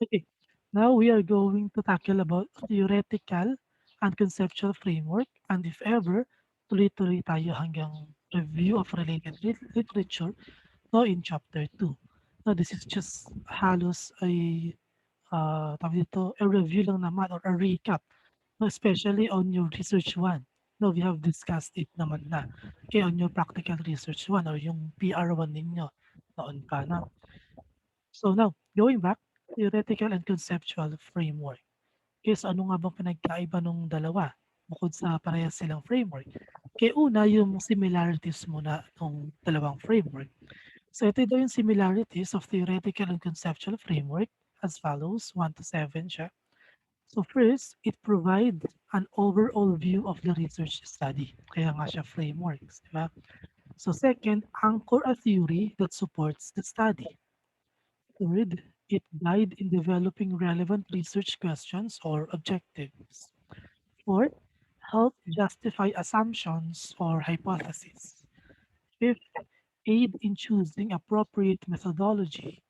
Okay, now we are going to tackle about theoretical and conceptual framework, and if ever, tuloy-tuloy tayo hanggang review of related literature no, in chapter 2. Now, this is just halos ay tawag dito, a review lang naman or a recap, no, especially on your research 1. No, we have discussed it naman na. Okay, on your practical research 1 or yung PR1 ninyo noon pa na. So now, going back, theoretical and conceptual framework. Is ano nga bang pinagkaiba nung dalawa bukod sa parehas silang framework? Kaya una, yung similarities muna ng dalawang framework. So ito daw yung similarities of theoretical and conceptual framework as follows, 1 to 7 siya. So first, it provides an overall view of the research study. Kaya nga siya frameworks, di ba? So second, anchor a theory that supports the study. Third, it guide in developing relevant research questions or objectives. Fourth, help justify assumptions or hypotheses. Fifth, aid in choosing appropriate methodology.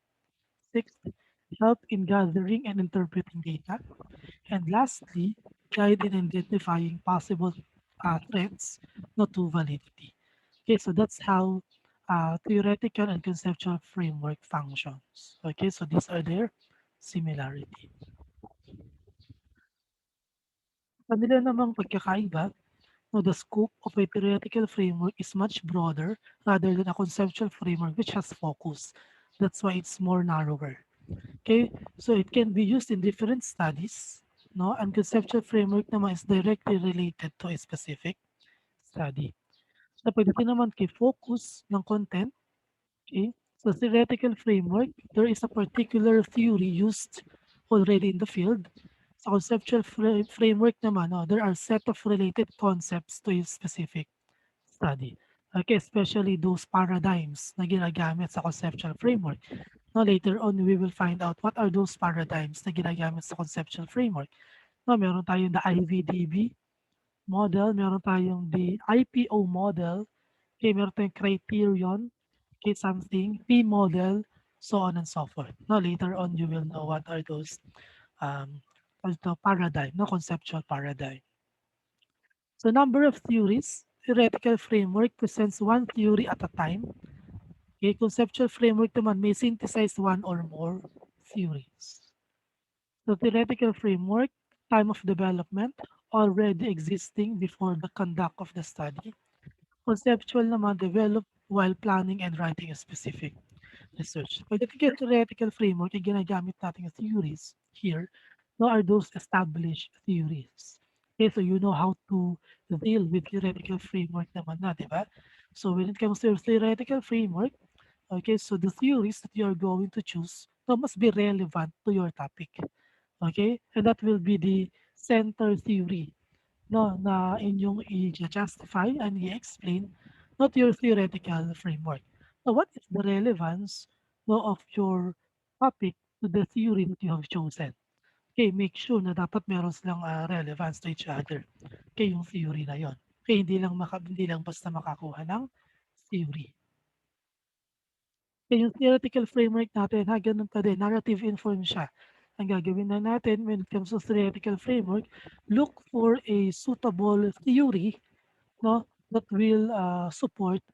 Sixth, help in gathering and interpreting data. And lastly, guide in identifying possible threats not to validity. Okay, so that's how theoretical and conceptual framework functions. Okay, so these are their similarity. Kanila namang pagkakaiba, no, the scope of a theoretical framework is much broader rather than a conceptual framework which has focus. That's why it's more narrower. Okay, so it can be used in different studies, no, and conceptual framework naman is directly related to a specific study. So pagdating naman kay focus ng content, okay, so theoretical framework, there is a particular theory used already in the field. Sa conceptual framework naman, no, there are set of related concepts to a specific study. Okay, especially those paradigms na ginagamit sa conceptual framework. No, later on, we will find out what are those paradigms na ginagamit sa conceptual framework. No, meron tayong the IVDV model, meron tayong the IPO model, okay, meron tayong criterion, okay, something, P model, so on and so forth. No, later on, you will know what are those um, also paradigm, no, conceptual paradigm. So number of theories, theoretical framework presents one theory at a time. Okay, conceptual framework naman may synthesize one or more theories. The theoretical framework, time of development, already existing before the conduct of the study. Conceptual naman developed while planning and writing a specific research. Pagdating kay theoretical framework, yung ginagamit natin yung theories here, no, are those established theories. Okay, so you know how to deal with theoretical framework naman na, di ba? So when it comes to theoretical framework, okay, so the theories that you are going to choose no, must be relevant to your topic. Okay, and that will be the center theory no, na inyong i-justify and i-explain not your theoretical framework. So what is the relevance no, of your topic to the theory that you have chosen? Okay, make sure na dapat meron silang relevance to each other. Okay, yung theory na yon. Okay, hindi lang basta makakuha ng theory. Okay, yung theoretical framework natin, ha, ganun pa din, narrative informed siya. Ang gagawin na natin when it comes to theoretical framework, look for a suitable theory no, that will support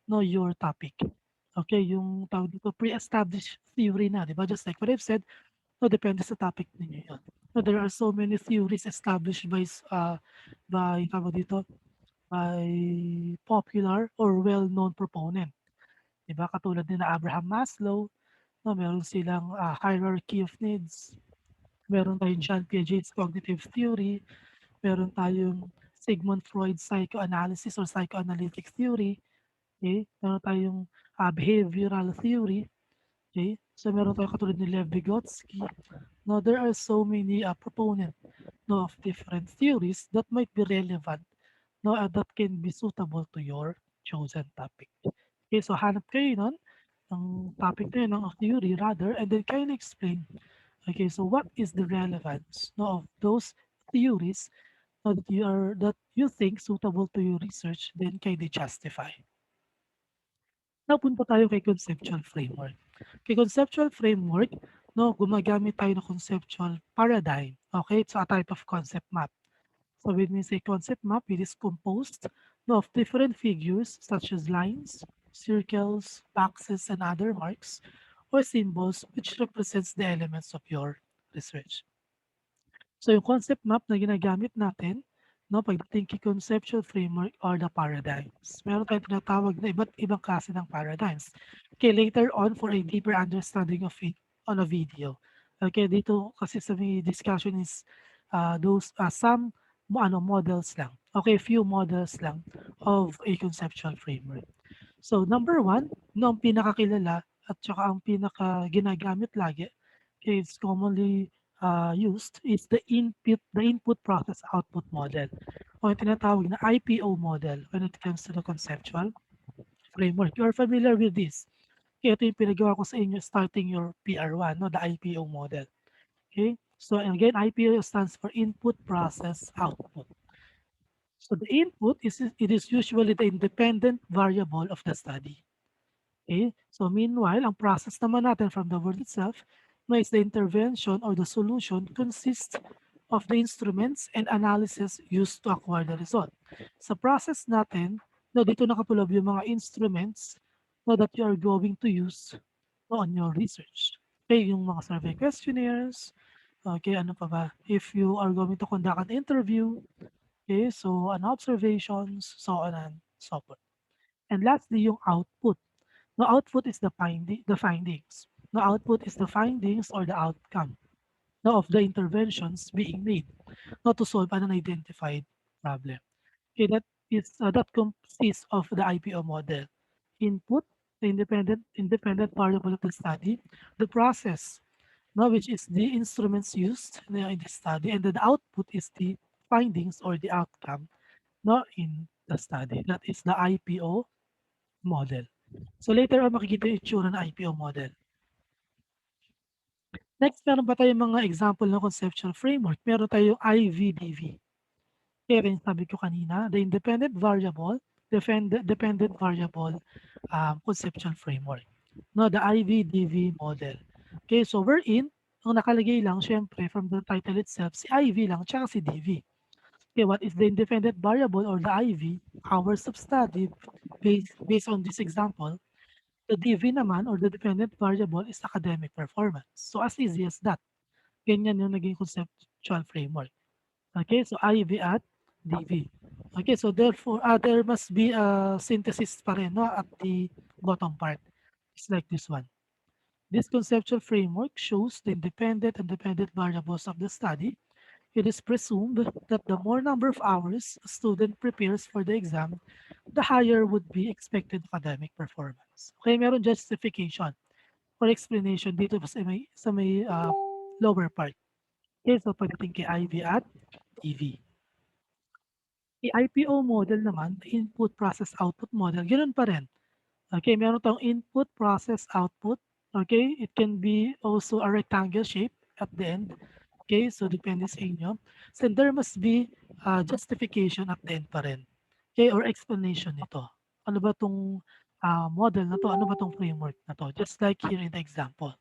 no, your topic. Okay, yung tawag dito, pre-established theory na, di ba? Just like what I've said, no, depende sa topic ninyo yun. No, there are so many theories established by tawag dito, by popular or well-known proponent. Di ba? Katulad din na Abraham Maslow, no, meron silang hierarchy of needs. Meron tayong John Piaget's cognitive theory. Meron tayong Sigmund Freud's psychoanalysis or psychoanalytic theory. Okay? Meron tayong behavioral theory. Okay? So meron tayong katulad ni Lev Vygotsky. Now, there are so many proponents no, of different theories that might be relevant no, that can be suitable to your chosen topic. Okay, so hanap kayo nun ng topic na yun, ng theory rather, and then kind of explain, okay, so what is the relevance no, of those theories no, that you think suitable to your research, then kind of justify. Napunta tayo kay conceptual framework. Kay conceptual framework, no, gumagamit tayo ng conceptual paradigm. Okay, it's a type of concept map. So when we say concept map, it is composed no, of different figures such as lines, circles, boxes, and other marks or symbols which represents the elements of your research. So yung concept map na ginagamit natin, no, pagdating kay conceptual framework or the paradigms. Meron tayong tinatawag na iba't ibang klase ng paradigms. Okay, later on for a deeper understanding of it on a video. Okay, dito kasi sa may discussion is those some models lang. Okay, few models lang of a conceptual framework. So number one, no, ang pinakakilala at saka ang pinaka ginagamit lagi is commonly used is the input process output model o yung tinatawag na IPO model when it comes to the conceptual framework. You're familiar with this. Kaya ito yung pinagawa ko sa inyo starting your PR1, no, the IPO model. Okay? So again, IPO stands for input process output. So the input is it is usually the independent variable of the study. Okay? So meanwhile, ang process naman natin from the word itself no, is the intervention or the solution consists of the instruments and analysis used to acquire the result. Sa process natin, no, dito nakapulob yung mga instruments no, that you are going to use no, on your research. Okay, yung mga survey questionnaires, okay, ano pa ba? If you are going to conduct an interview, okay, so an observations, so on and so forth. And lastly, yung output. No output is the findings. No output is the findings or the outcome no, of the interventions being made not to solve an identified problem. Okay, that consists of the IPO model. Input, the independent variable of the study, the process, no, which is the instruments used in the study, and then the output is the findings or the outcome no, in the study. That is the IPO model. So later on makikita yung itsura ng IPO model. Next, meron pa tayong mga example ng conceptual framework. Meron tayong IVDV. Kaya rin sabi ko kanina, the independent variable, dependent variable conceptual framework. No, the IVDV model. Okay, so we're in, ang nakalagay lang, syempre, from the title itself, si IV lang, tsaka si DV. Okay, what is the independent variable or the IV? Hours of study, based on this example, the DV naman or the dependent variable is academic performance. So as easy as that. Ganyan yung naging conceptual framework. Okay, so IV at DV. Okay, so therefore, there must be a synthesis pa rin no, at the bottom part. It's like this one. This conceptual framework shows the independent and dependent variables of the study. It is presumed that the more number of hours a student prepares for the exam, the higher would be expected academic performance. Okay, meron justification or explanation dito sa may lower part. Okay, so pagdating kay IV at EV. I-IPO model naman, input process output model, ganoon pa rin. Okay, meron tayong input process output. Okay, it can be also a rectangle shape at the end. Okay, so depende sa inyo. So there must be justification at the end pa rin. Okay, or explanation nito. Ano ba tong model na to? Ano ba tong framework na to? Just like here in the example.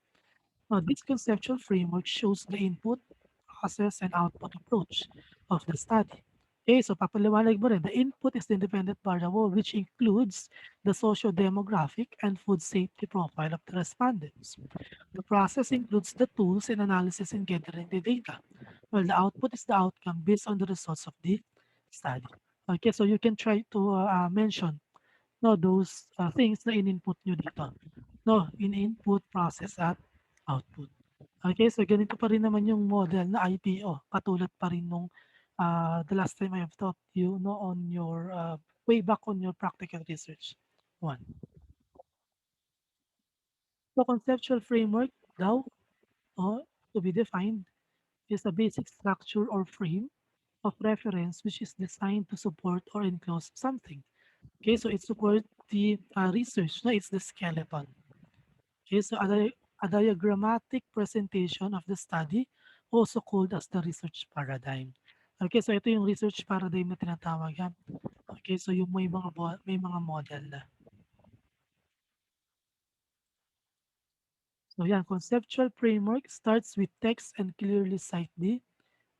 Now, this conceptual framework shows the input, process, and output approach of the study. Okay, so papaliwanag mo rin, the input is the independent variable which includes the socio-demographic and food safety profile of the respondents. The process includes the tools and analysis in gathering the data, while the output is the outcome based on the results of the study. Okay, so you can try to mention no, those things na in-input nyo dito. No, in-input, process, at output. Okay, so ganito pa rin naman yung model na IPO. Katulad pa rin nung the last time I have taught you no, on your way back on your practical research one. So conceptual framework daw to be defined is a basic structure or frame of reference which is designed to support or enclose something. Okay, so it supports the research. No, it's the skeleton. Okay, so a diagrammatic presentation of the study, also called as the research paradigm. Okay, so ito yung research paradigm na tinatawag. Ha? Okay, so yung may mga model na. So yeah, conceptual framework starts with text and clearly cite the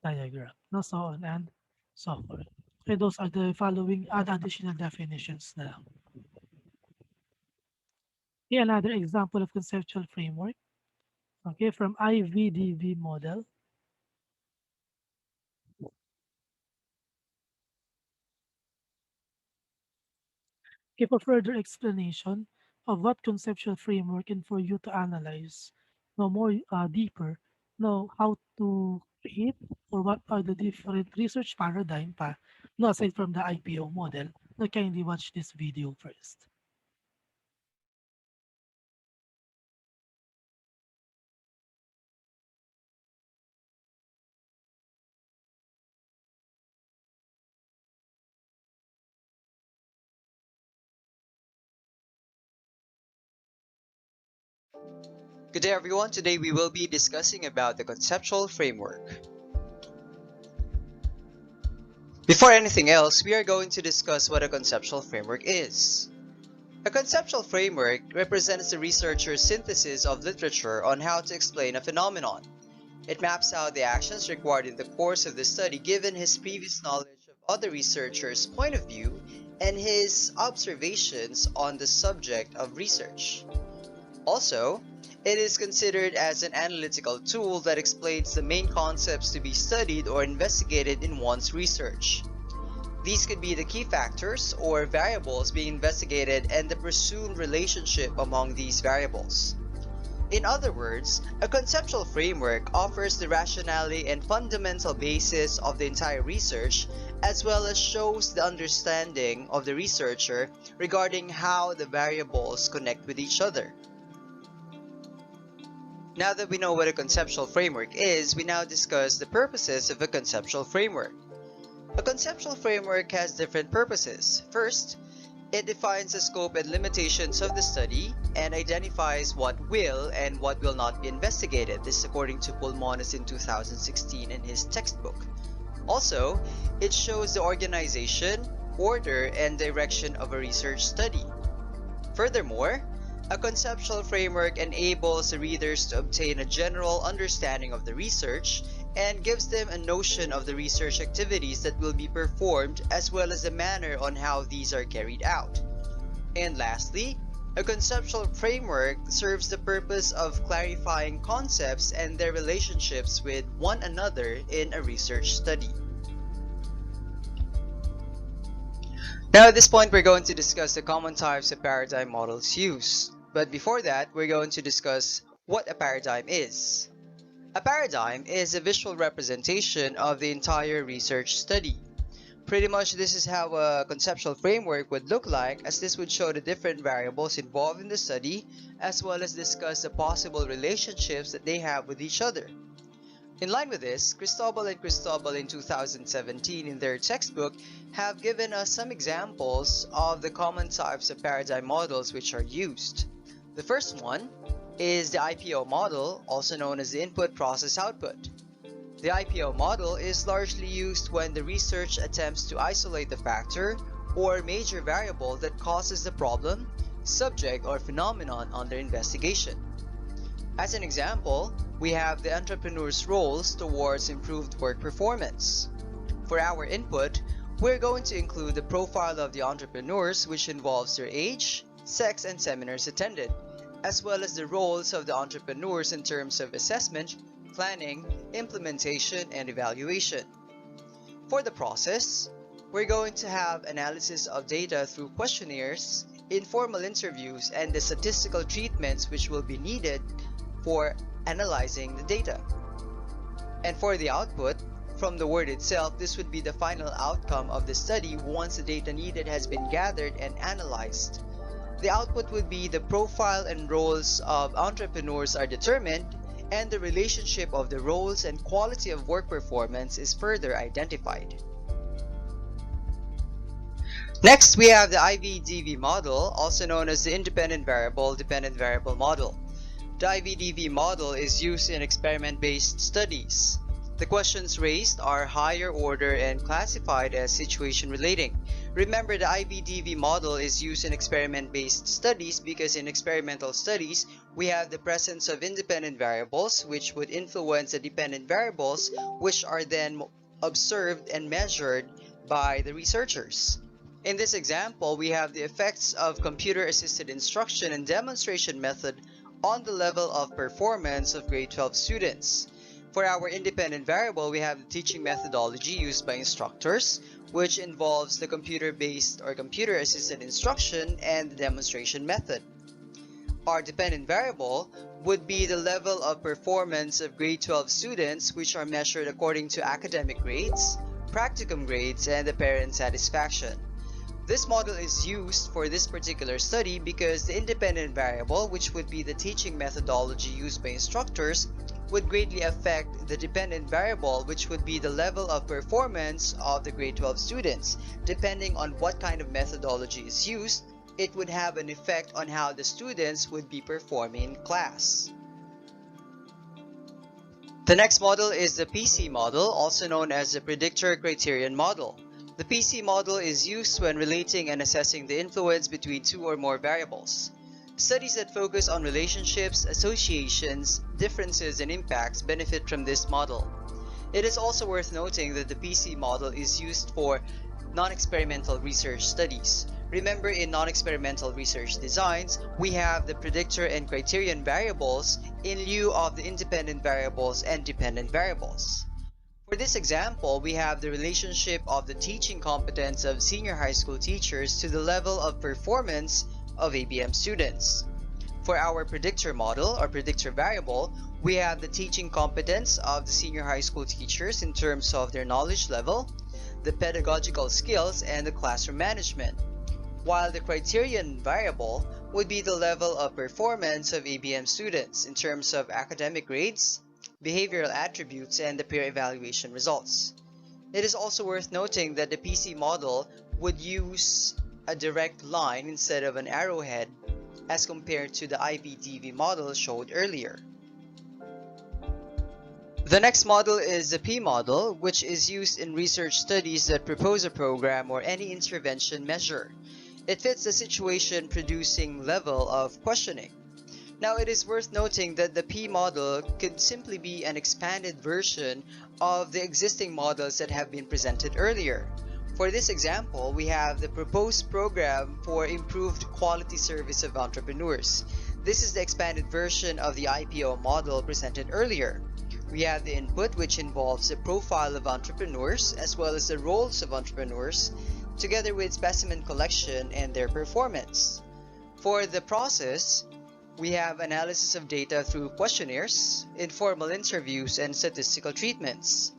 diagram, no, so on and so forth. Okay, those are the following add additional definitions now. Okay, another example of conceptual framework, okay, from IVDV model. Okay, for further explanation of what conceptual framework and for you to analyze, know more deeper, know how to create or what are the different research paradigm no, aside from the IPO model, no, kindly watch this video first. Good day everyone, today we will be discussing about the conceptual framework. Before anything else, we are going to discuss what a conceptual framework is. A conceptual framework represents the researcher's synthesis of literature on how to explain a phenomenon. It maps out the actions required in the course of the study given his previous knowledge of other researchers' point of view and his observations on the subject of research. Also, it is considered as an analytical tool that explains the main concepts to be studied or investigated in one's research. These could be the key factors or variables being investigated and the presumed relationship among these variables. In other words, a conceptual framework offers the rationality and fundamental basis of the entire research, as well as shows the understanding of the researcher regarding how the variables connect with each other. Now that we know what a conceptual framework is, we now discuss the purposes of a conceptual framework. A conceptual framework has different purposes. First, it defines the scope and limitations of the study and identifies what will and what will not be investigated. This is according to Pom Model in 2016 in his textbook. Also, it shows the organization, order, and direction of a research study. Furthermore, a conceptual framework enables the readers to obtain a general understanding of the research and gives them a notion of the research activities that will be performed as well as the manner on how these are carried out. And lastly, a conceptual framework serves the purpose of clarifying concepts and their relationships with one another in a research study. Now at this point we're going to discuss the common types of paradigm models used. But before that, we're going to discuss what a paradigm is. A paradigm is a visual representation of the entire research study. Pretty much this is how a conceptual framework would look like, as this would show the different variables involved in the study as well as discuss the possible relationships that they have with each other. In line with this, Cristobal in 2017 in their textbook have given us some examples of the common types of paradigm models which are used. The first one is the IPO model, also known as the input process output. The IPO model is largely used when the research attempts to isolate the factor or major variable that causes the problem, subject, or phenomenon under investigation. As an example, we have the entrepreneur's roles towards improved work performance. For our input, we're going to include the profile of the entrepreneurs, which involves their age, sex, and seminars attended, as well as the roles of the entrepreneurs in terms of assessment, planning, implementation, and evaluation. For the process, we're going to have analysis of data through questionnaires, informal interviews, and the statistical treatments which will be needed for analyzing the data. And for the output, from the word itself, this would be the final outcome of the study once the data needed has been gathered and analyzed. The output would be the profile and roles of entrepreneurs are determined, and the relationship of the roles and quality of work performance is further identified. Next, we have the IVDV model, also known as the Independent Variable-Dependent Variable model. The IVDV model is used in experiment-based studies. The questions raised are higher order and classified as situation relating, Remember, the IVDV model is used in experiment-based studies because in experimental studies, we have the presence of independent variables which would influence the dependent variables, which are then observed and measured by the researchers. In this example, we have the effects of computer-assisted instruction and demonstration method on the level of performance of grade 12 students. For our independent variable, we have the teaching methodology used by instructors, which involves the computer-based or computer-assisted instruction and the demonstration method. Our dependent variable would be the level of performance of grade 12 students, which are measured according to academic grades, practicum grades, and the parent satisfaction. This model is used for this particular study because the independent variable, which would be the teaching methodology used by instructors, would greatly affect the dependent variable, which would be the level of performance of the grade 12 students. Depending on what kind of methodology is used, it would have an effect on how the students would be performing in class. The next model is the PC model, also known as the predictor criterion model. The PC model is used when relating and assessing the influence between two or more variables. Studies that focus on relationships, associations, differences, and impacts benefit from this model. It is also worth noting that the PC model is used for non-experimental research studies. Remember, in non-experimental research designs, we have the predictor and criterion variables in lieu of the independent variables and dependent variables. For this example, we have the relationship of the teaching competence of senior high school teachers to the level of performance of ABM students. For our predictor model or predictor variable, we have the teaching competence of the senior high school teachers in terms of their knowledge level, the pedagogical skills, and the classroom management. While the criterion variable would be the level of performance of ABM students in terms of academic grades, behavioral attributes, and the peer evaluation results. It is also worth noting that the PC model would use a direct line instead of an arrowhead as compared to the IVDV model showed earlier. The next model is the P model, which is used in research studies that propose a program or any intervention measure. It fits the situation producing level of questioning. Now, it is worth noting that the P model could simply be an expanded version of the existing models that have been presented earlier. For this example, we have the proposed program for improved quality service of entrepreneurs. This is the expanded version of the IPO model presented earlier. We have the input, which involves the profile of entrepreneurs as well as the roles of entrepreneurs, together with specimen collection and their performance. For the process, we have analysis of data through questionnaires, informal interviews, and statistical treatments.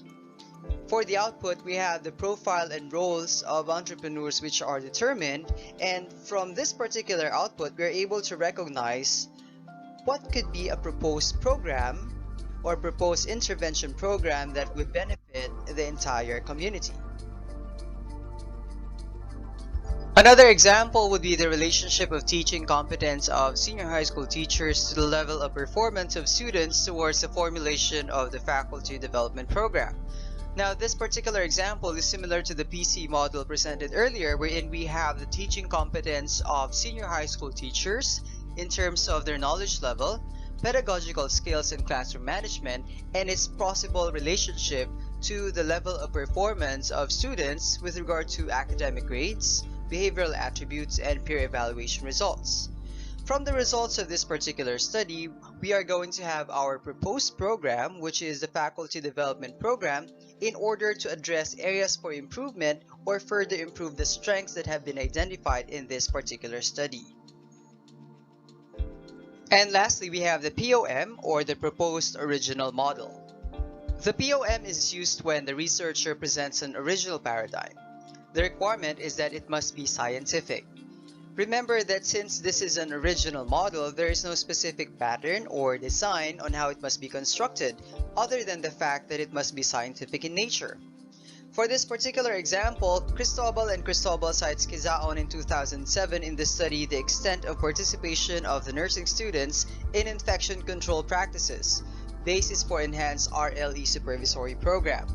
For the output, we have the profile and roles of entrepreneurs which are determined, and from this particular output, we're able to recognize what could be a proposed program or proposed intervention program that would benefit the entire community. Another example would be the relationship of teaching competence of senior high school teachers to the level of performance of students towards the formulation of the faculty development program. Now, this particular example is similar to the PC model presented earlier, wherein we have the teaching competence of senior high school teachers in terms of their knowledge level, pedagogical skills, and classroom management, and its possible relationship to the level of performance of students with regard to academic grades, behavioral attributes, and peer evaluation results. From the results of this particular study, we are going to have our proposed program, which is the faculty development program, in order to address areas for improvement or further improve the strengths that have been identified in this particular study. And lastly, we have the POM, or the proposed original model. The POM is used when the researcher presents an original paradigm. The requirement is that it must be scientific. Remember that since this is an original model, there is no specific pattern or design on how it must be constructed, other than the fact that it must be scientific in nature. For this particular example, Cristobal and Cristobal cites Quizaon in 2007 in the study The Extent of Participation of the Nursing Students in Infection Control Practices, Basis for Enhanced RLE Supervisory Program.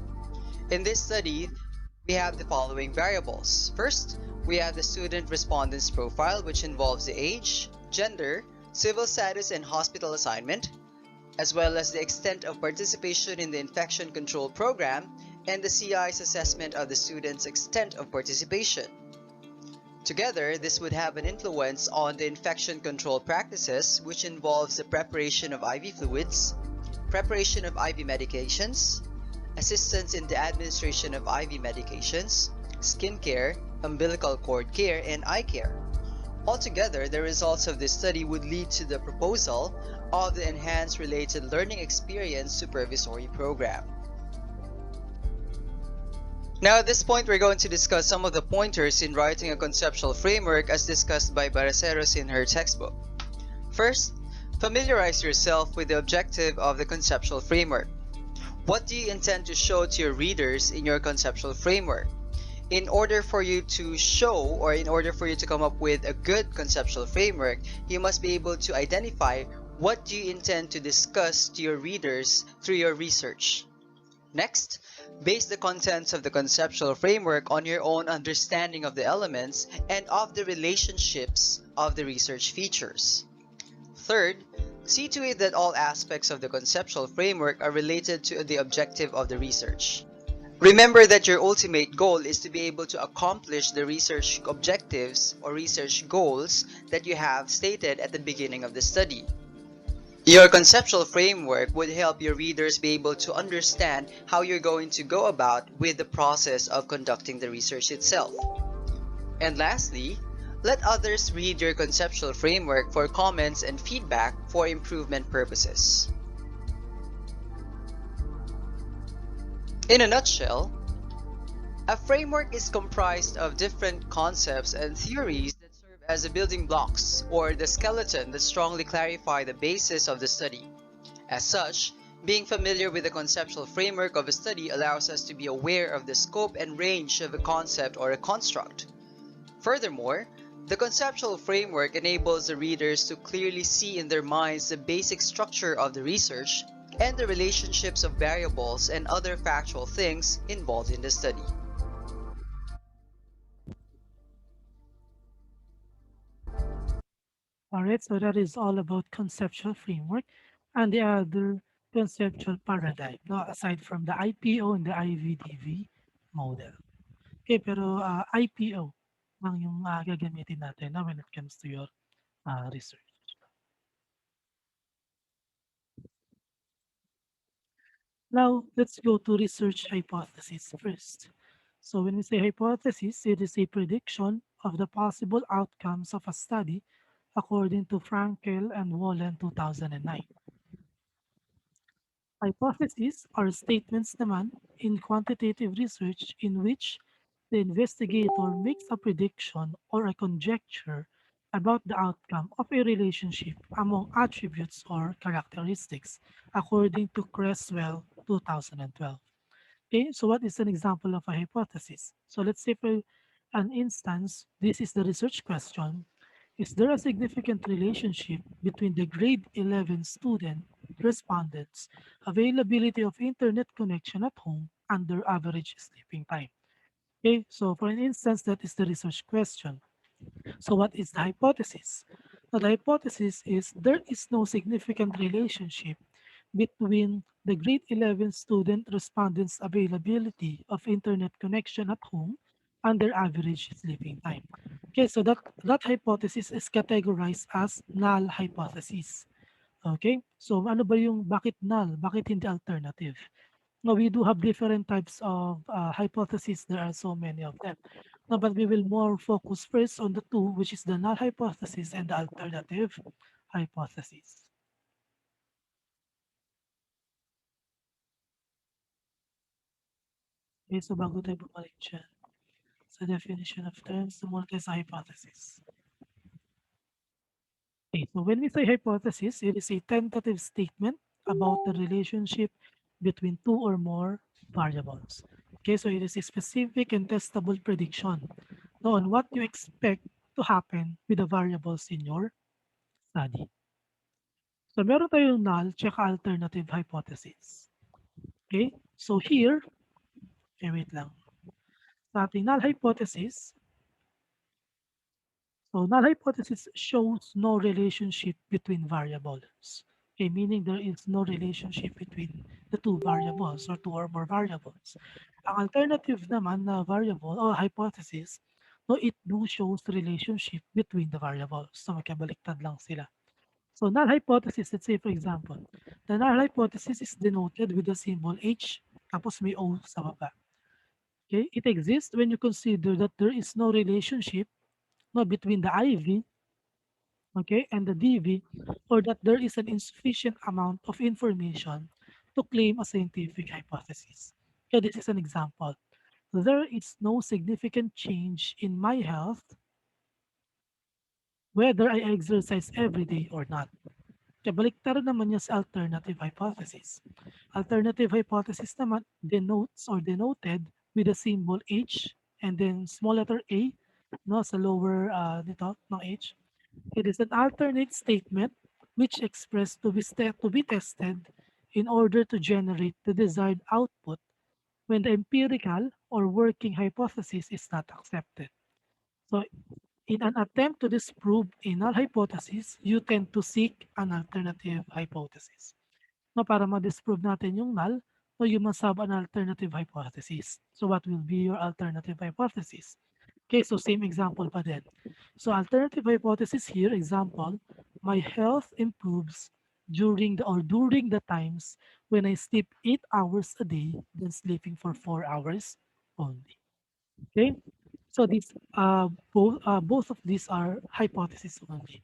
In this study, we have the following variables. First, We have the student respondents profile, which involves the age, gender, civil status, and hospital assignment, as well as the extent of participation in the infection control program and the CI's assessment of the student's extent of participation. Together, this would have an influence on the infection control practices, which involves the preparation of IV fluids, preparation of IV medications, assistance in the administration of IV medications, skin care, umbilical cord care, and eye care. Altogether, the results of this study would lead to the proposal of the Enhanced Related Learning Experience Supervisory Program. Now at this point, we're going to discuss some of the pointers in writing a conceptual framework as discussed by Baraceros in her textbook. First, familiarize yourself with the objective of the conceptual framework. What do you intend to show to your readers in your conceptual framework? In order for you to show, or in order for you to come up with a good conceptual framework, you must be able to identify what do you intend to discuss to your readers through your research. Next, base the contents of the conceptual framework on your own understanding of the elements and of the relationships of the research features. Third, see to it that all aspects of the conceptual framework are related to the objective of the research. Remember that your ultimate goal is to be able to accomplish the research objectives or research goals that you have stated at the beginning of the study. Your conceptual framework would help your readers be able to understand how you're going to go about with the process of conducting the research itself. And lastly, let others read your conceptual framework for comments and feedback for improvement purposes. In a nutshell, a framework is comprised of different concepts and theories that serve as the building blocks or the skeleton that strongly clarify the basis of the study. As such, being familiar with the conceptual framework of a study allows us to be aware of the scope and range of a concept or a construct. Furthermore, the conceptual framework enables the readers to clearly see in their minds the basic structure of the research and the relationships of variables and other factual things involved in the study. All right, so that is all about conceptual framework and the other conceptual paradigm, no, aside from the IPO and the IVDV model. Okay, pero IPO ang yung gagamitin natin when it comes to your research. Now, let's go to research hypothesis first. So when we say hypothesis, it is a prediction of the possible outcomes of a study according to Frankel and Wallen 2009. Hypotheses are statements naman in quantitative research in which the investigator makes a prediction or a conjecture about the outcome of a relationship among attributes or characteristics, according to Creswell 2012. Okay, so what is an example of a hypothesis? So let's say for an instance, this is the research question. Is there a significant relationship between the grade 11 student respondents' availability of internet connection at home and their average sleeping time? Okay, so for an instance, that is the research question. So what is the hypothesis? Now, the hypothesis is there is no significant relationship between the grade 11 student respondents' availability of internet connection at home and their average sleeping time. Okay, so that hypothesis is categorized as null hypothesis. Okay, so ano ba yung bakit null? Bakit hindi alternative? Now, we do have different types of hypotheses. There are so many of them. No, but we will more focus first on the two, which is the null hypothesis and the alternative hypothesis. Okay, so bago tayo bumalik dyan sa definition of terms, muna tayo sa hypothesis. Okay, so when we say hypothesis, it is a tentative statement about the relationship between two or more variables. Okay, so it is a specific and testable prediction on what you expect to happen with the variables in your study. So meron tayong null tsaka alternative hypothesis. Okay, so here, okay, wait lang. Sa ating null hypothesis, So null hypothesis shows no relationship between variables. Okay, meaning there is no relationship between the two variables or two or more variables. Ang alternative naman na variable o hypothesis, no, it do shows relationship between the variables. So magkabaliktad lang sila. So null hypothesis, let's say for example, the null hypothesis is denoted with the symbol H tapos may O sa baba. Okay, it exists when you consider that there is no relationship, no, between the IV, okay, and the DV, or that there is an insufficient amount of information to claim a scientific hypothesis. Okay, this is an example. There is no significant change in my health whether I exercise every day or not. Kabaliktaran naman niya sa alternative hypothesis. Alternative hypothesis naman denotes or denoted with the symbol H and then small letter A, no, sa lower nito ng H. It is an alternate statement which expressed to be tested in order to generate the desired output when the empirical or working hypothesis is not accepted. So in an attempt to disprove a null hypothesis, you tend to seek an alternative hypothesis. No, para ma-disprove natin yung null, no, you must have an alternative hypothesis. So what will be your alternative hypothesis? Okay, so same example pa din. So alternative hypothesis here, example, my health improves during the times when I sleep 8 hours a day than sleeping for 4 hours only. Okay? So both of these are hypotheses only.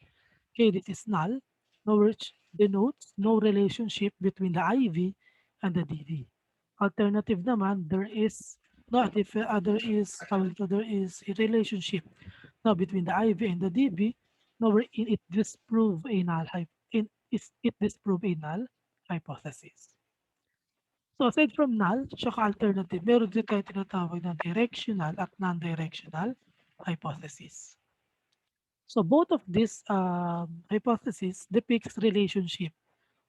Okay, this is null, no, which denotes no relationship between the IV and the DV. Alternative naman, there is a relationship now between the IV and the DV, now wherein it disprove a null it disprove a null hypothesis. So aside from null tsaka alternative, meron din tayong tinatawag na directional at non-directional hypothesis. So both of these hypotheses depicts relationship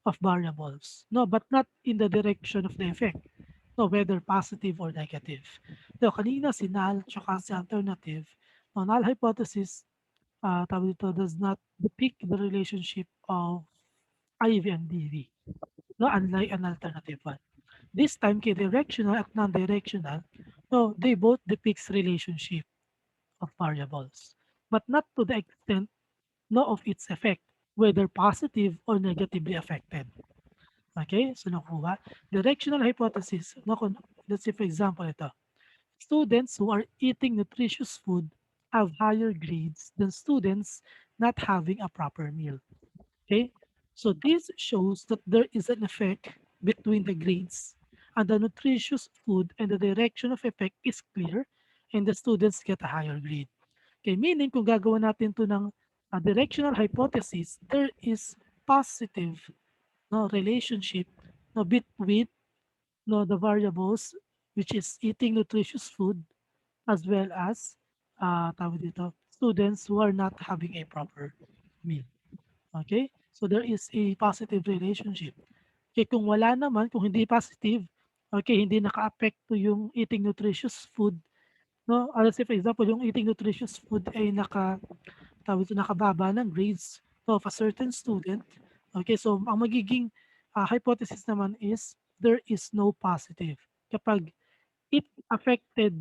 of variables, no, but not in the direction of the effect, no, whether positive or negative. So kanina si null tsaka si alternative, no, null hypothesis tawag dito, does not depict the relationship of IV and DV, no, unlike an alternative one. This time kay directional at non-directional, no, they both depicts relationship of variables, but not to the extent no of its effect, whether positive or negatively affected. Okay, so nakuha. Directional hypothesis, no, let's say for example ito, students who are eating nutritious food have higher grades than students not having a proper meal. Okay, so this shows that there is an effect between the grades and the nutritious food, and the direction of effect is clear and the students get a higher grade. Okay, meaning kung gagawa natin to ng directional hypothesis, there is positive no relationship no between no the variables which is eating nutritious food as well as tawag dito, students who are not having a proper meal. Okay? So there is a positive relationship. Okay, kung wala naman, kung hindi positive, okay, hindi naka-apekto yung eating nutritious food, no? Let's say for example, yung eating nutritious food ay tawag ito, nakababa ng grades of a certain student. Okay, so ang magiging hypothesis naman is there is no positive. Kapag it affected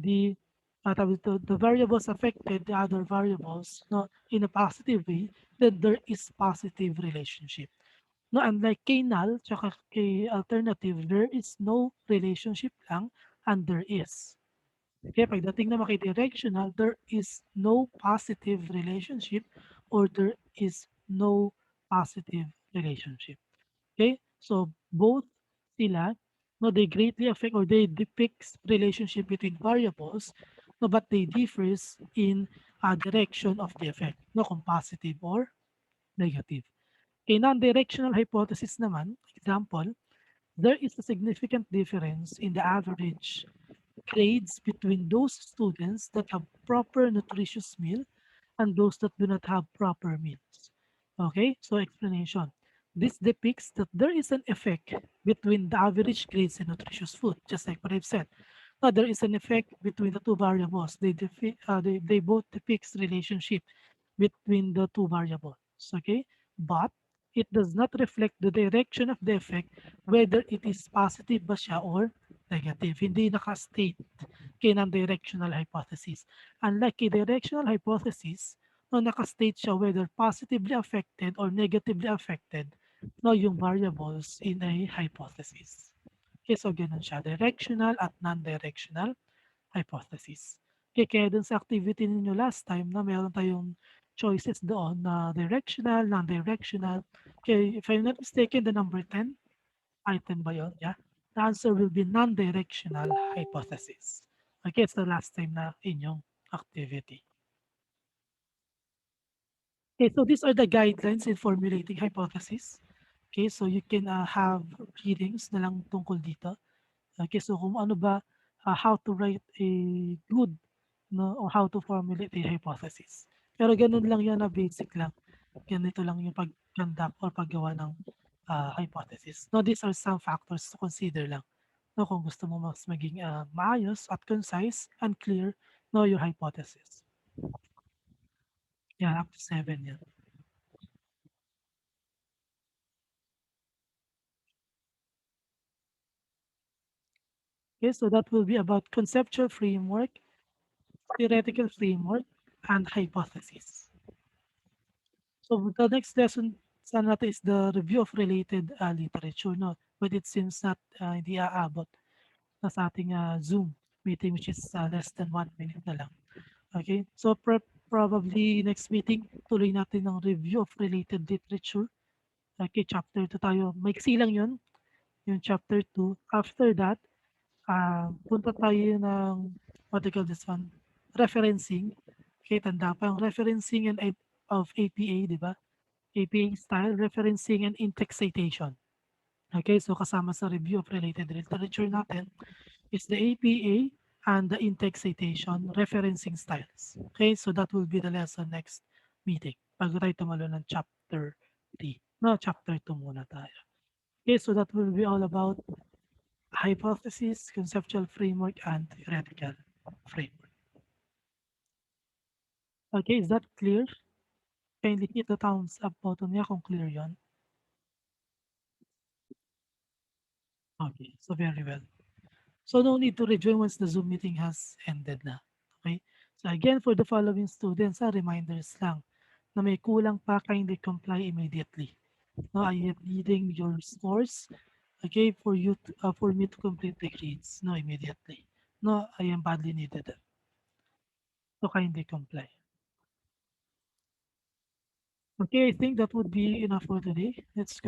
tawag ito, the variables affected the other variables no, in a positive way, then there is positive relationship. No, unlike kay null tsaka kay alternative, there is no relationship lang and there is. Okay, pagdating naman kay directional, there is no positive relationship or there is no positive relationship. Okay, so both sila, no, they greatly affect or they depict relationship between variables, no, but they differs in direction of the effect, no, kung positive or negative. A non-directional hypothesis naman, example, there is a significant difference in the average grades between those students that have proper nutritious meal and those that do not have proper meals. Okay, so explanation. This depicts that there is an effect between the average grades and nutritious food, just like what I've said. Now, there is an effect between the two variables. They both depicts relationship, between the two variables. Okay, but it does not reflect the direction of the effect, whether it is positive ba siya or negative. Hindi naka-state kay ng directional hypothesis. Unlike a directional hypothesis, no, naka-state siya whether positively affected or negatively affected no, yung variables in a hypothesis. Okay, so ganun siya. Directional at non-directional hypothesis. Okay, kaya dun sa activity ninyo last time na meron tayong choices doon na directional, non-directional. Okay, if I'm not mistaken, the number 10 item ba yun? Yeah. The answer will be non-directional hypothesis. Okay, it's the last time na inyong activity. Okay, so these are the guidelines in formulating hypothesis. Okay, so you can have readings na lang tungkol dito. Okay, so kung ano ba, how to write a good no, or how to formulate a hypothesis. Pero ganun lang yan na basic lang. Ganito lang yung pag-conduct or paggawa ng hypothesis. No, these are some factors to consider lang. No, kung gusto mo mas maging maayos at concise and clear no, your hypothesis. Yan, up to 7 yan. Okay, so that will be about conceptual framework, theoretical framework, and hypothesis. So the next lesson sa natin is the review of related literature, no? But it seems not hindi aabot na sa ating Zoom meeting which is less than 1 minute na lang. Okay? So probably next meeting, tuloy natin ng review of related literature. Okay, chapter 2 tayo. Maiksi lang yun, yung chapter 2. After that, punta tayo ng, what do you call this one? Referencing. Okay, tanda pa yung referencing and of APA, di ba? APA style, referencing, and in-text citation. Okay, so kasama sa review of related literature natin is the APA and the in-text citation referencing styles. Okay, so that will be the lesson next meeting. Bago tayo tumalo ng chapter 3. No, chapter 2 muna tayo. Okay, so that will be all about hypothesis, conceptual framework, and theoretical framework. Okay, is that clear? Kindly hit the thumbs up button niya kung clear yon. Okay, so very well. So no need to rejoin once the Zoom meeting has ended na. Okay? So again, for the following students, reminders lang na may kulang pa, kindly comply immediately. No, I am needing your scores, okay, for you to, for me to complete the grades. No, immediately. No, I am badly needed. So kindly comply. Okay, I think that would be enough for today. Let's go.